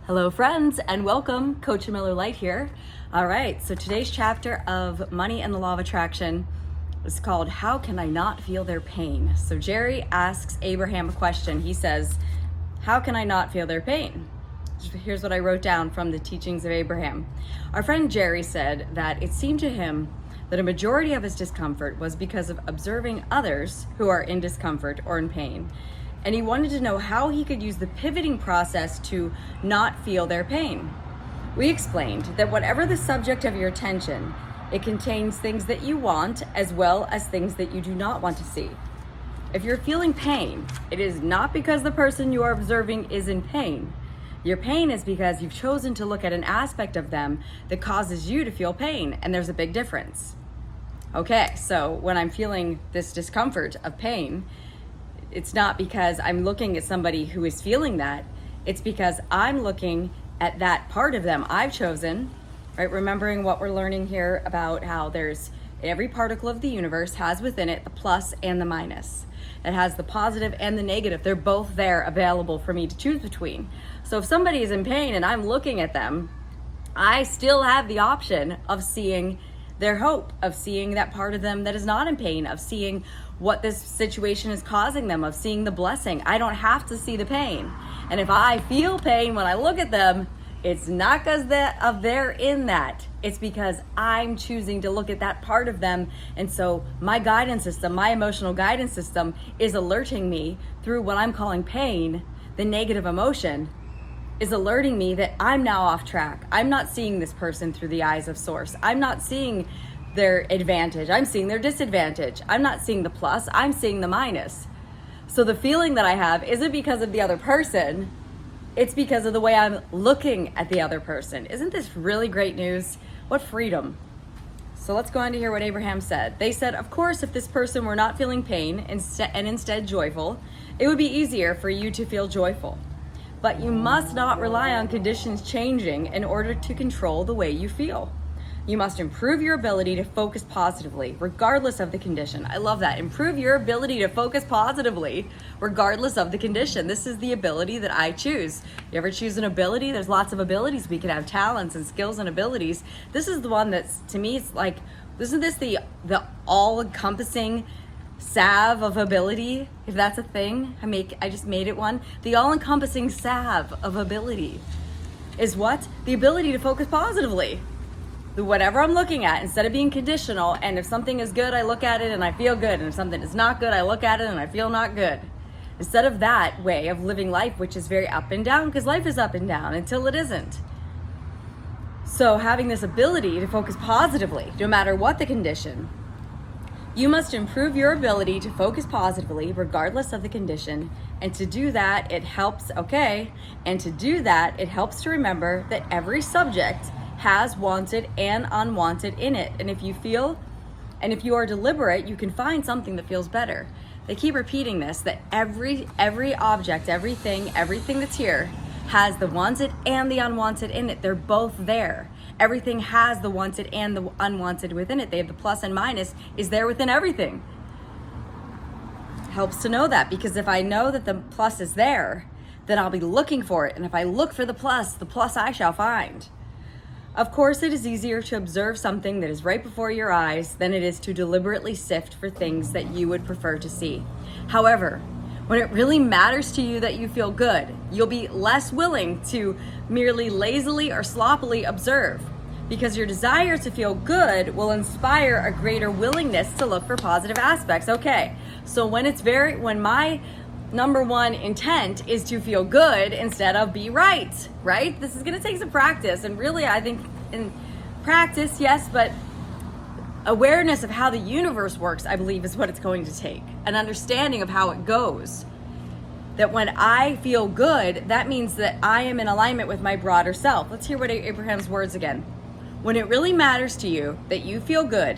Hello friends and welcome. Coach Miller Light here. All right, so today's chapter of Money and the Law of Attraction is called How Can I Not Feel Their Pain? So Jerry asks Abraham a question. He says, how can I not feel their pain? Here's what I wrote down from the teachings of Abraham. Our friend Jerry said that it seemed to him that a majority of his discomfort was because of observing others who are in discomfort or in pain. And he wanted to know how he could use the pivoting process to not feel their pain. We explained that whatever the subject of your attention, it contains things that you want as well as things that you do not want to see. If you're feeling pain, it is not because the person you are observing is in pain. Your pain is because you've chosen to look at an aspect of them that causes you to feel pain, and there's a big difference. Okay, so when I'm feeling this discomfort of pain, it's not because I'm looking at somebody who is feeling that. It's because I'm looking at that part of them I've chosen, right? Remembering what we're learning here about how there's every particle of the universe has within it the plus and the minus. It has the positive and the negative. They're both there available for me to choose between. So if somebody is in pain and I'm looking at them, I still have the option of seeing their hope, of seeing that part of them that is not in pain, of seeing what this situation is causing them, of seeing the blessing. I don't have to see the pain. And if I feel pain when I look at them, it's not because they're in that. It's because I'm choosing to look at that part of them. And so my guidance system, my emotional guidance system is alerting me through what I'm calling pain, the negative emotion, is alerting me that I'm now off track. I'm not seeing this person through the eyes of source. I'm not seeing their advantage. I'm seeing their disadvantage. I'm not seeing the plus. I'm seeing the minus. So the feeling that I have isn't because of the other person. It's because of the way I'm looking at the other person. Isn't this really great news? What freedom. So let's go on to hear what Abraham said. They said, of course, if this person were not feeling pain and instead joyful, it would be easier for you to feel joyful. But you must not rely on conditions changing in order to control the way you feel. You must improve your ability to focus positively, regardless of the condition. I love that. Improve your ability to focus positively, regardless of the condition. This is the ability that I choose. You ever choose an ability? There's lots of abilities. We can have talents and skills and abilities. This is the one that's, to me, it's like, isn't this the all-encompassing salve of ability, if that's a thing? I just made it one. The all-encompassing salve of ability is what? The ability to focus positively. Whatever I'm looking at, instead of being conditional, and if something is good, I look at it and I feel good, and if something is not good, I look at it and I feel not good. Instead of that way of living life, which is very up and down, because life is up and down until it isn't. So having this ability to focus positively, no matter what the condition, you must improve your ability to focus positively regardless of the condition. And to do that, it helps to remember that every subject has wanted and unwanted in it. And if you are deliberate, you can find something that feels better. They keep repeating this, that every object, everything that's here has the wanted and the unwanted in it. They're both there. Everything has the wanted and the unwanted within it. They have the plus and minus is there within everything. Helps to know that, because if I know that the plus is there, then I'll be looking for it. And if I look for the plus I shall find. Of course, it is easier to observe something that is right before your eyes than it is to deliberately sift for things that you would prefer to see. However, when it really matters to you that you feel good, you'll be less willing to merely lazily or sloppily observe, because your desire to feel good will inspire a greater willingness to look for positive aspects. Okay, so when my number one intent is to feel good instead of be right? This is gonna take some practice, and really I think in practice, yes, but awareness of how the universe works, I believe, is what it's going to take. An understanding of how it goes. That when I feel good, that means that I am in alignment with my broader self. Let's hear what Abraham's words again. When it really matters to you that you feel good,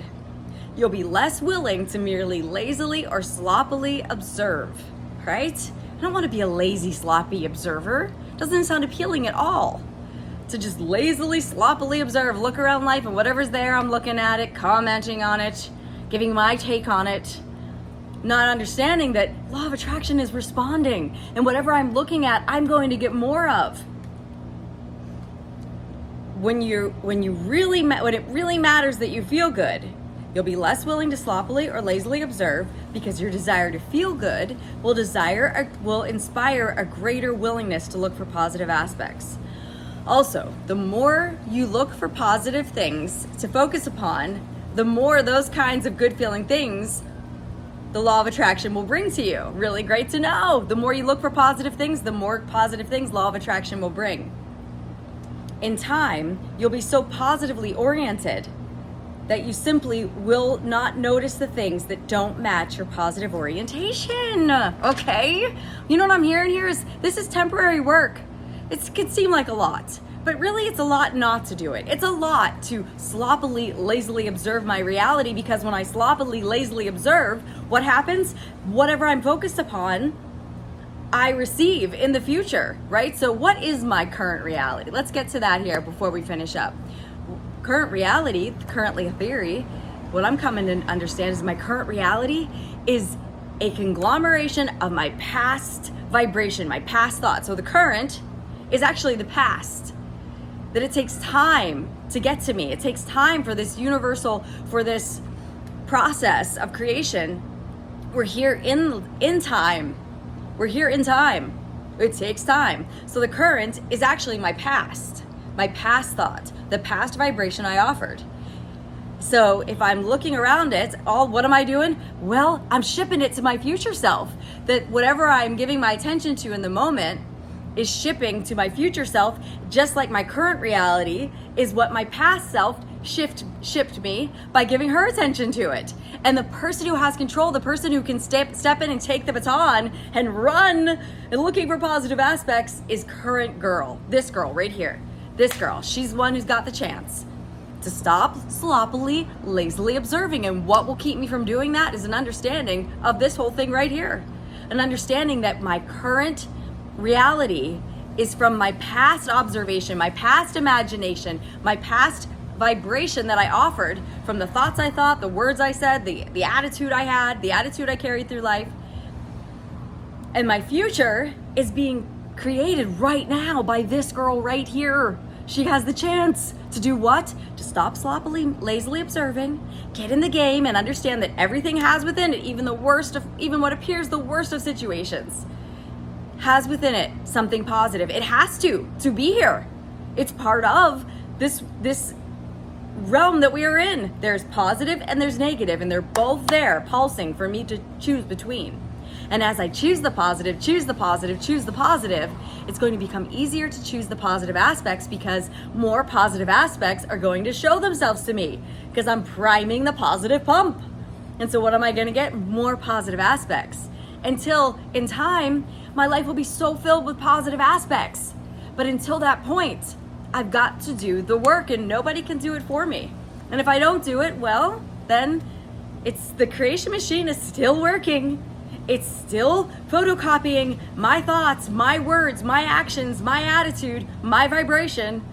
you'll be less willing to merely lazily or sloppily observe, right? I don't want to be a lazy, sloppy observer. Doesn't sound appealing at all. To just lazily, sloppily observe, look around life, and whatever's there, I'm looking at it, commenting on it, giving my take on it, not understanding that law of attraction is responding, and whatever I'm looking at, I'm going to get more of. when it really matters that you feel good, you'll be less willing to sloppily or lazily observe, because your desire to feel good will inspire a greater willingness to look for positive aspects. Also, the more you look for positive things to focus upon, the more those kinds of good feeling things the law of attraction will bring to you. Really great to know. The more you look for positive things, the more positive things law of attraction will bring. In time, you'll be so positively oriented that you simply will not notice the things that don't match your positive orientation. Okay? You know what I'm hearing here is this is temporary work. It can seem like a lot, but really it's a lot not to do it. It's a lot to sloppily, lazily observe my reality, because when I sloppily, lazily observe, what happens? Whatever I'm focused upon, I receive in the future, right? So what is my current reality? Let's get to that here before we finish up. Current reality, currently a theory, what I'm coming to understand is my current reality is a conglomeration of my past vibration, my past thoughts. So the current is actually the past, that it takes time to get to me. It takes time for this process of creation. We're here in time. We're here in time. It takes time. So the current is actually my past thought, the past vibration I offered. So if I'm looking around it, what am I doing? Well, I'm shipping it to my future self. That whatever I'm giving my attention to in the moment is shipping to my future self, just like my current reality is what my past self shipped me by giving her attention to it. And the person who has control, the person who can step in and take the baton and run and looking for positive aspects is current girl. This girl right here. This girl. She's the one who's got the chance to stop sloppily, lazily observing. And what will keep me from doing that is an understanding of this whole thing right here. An understanding that my current reality is from my past observation, my past imagination, my past vibration that I offered from the thoughts I thought, the words I said, the attitude I had, the attitude I carried through life. And my future is being created right now by this girl right here. She has the chance to do what? To stop sloppily, lazily observing, get in the game, and understand that everything has within it, even what appears the worst of situations, has within it something positive. It has to be here. It's part of this realm that we are in. There's positive and there's negative, and they're both there pulsing for me to choose between. And as I choose the positive, it's going to become easier to choose the positive aspects, because more positive aspects are going to show themselves to me, because I'm priming the positive pump. And so what am I going to get? More positive aspects. Until in time, my life will be so filled with positive aspects. But until that point, I've got to do the work, and nobody can do it for me. And if I don't do it, well, then the creation machine is still working. It's still photocopying my thoughts, my words, my actions, my attitude, my vibration,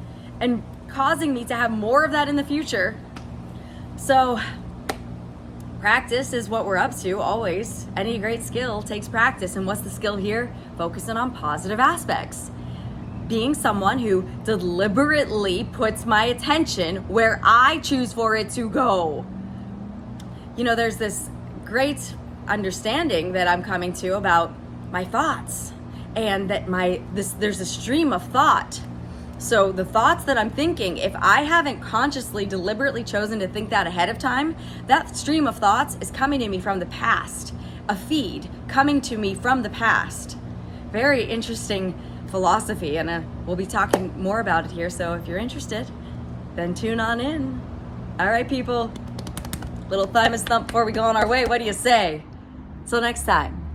and causing me to have more of that in the future. So practice is what we're up to always. Any great skill takes practice. And what's the skill here? Focusing on positive aspects. Being someone who deliberately puts my attention where I choose for it to go. You know, there's this great understanding that I'm coming to about my thoughts, and that there's a stream of thought. So the thoughts that I'm thinking, if I haven't consciously, deliberately chosen to think that ahead of time, that stream of thoughts is coming to me from the past, a feed coming to me from the past. Very interesting philosophy, and we'll be talking more about it here. So if you're interested, then tune on in. All right, people, little thymus thump before we go on our way. What do you say? Till next time.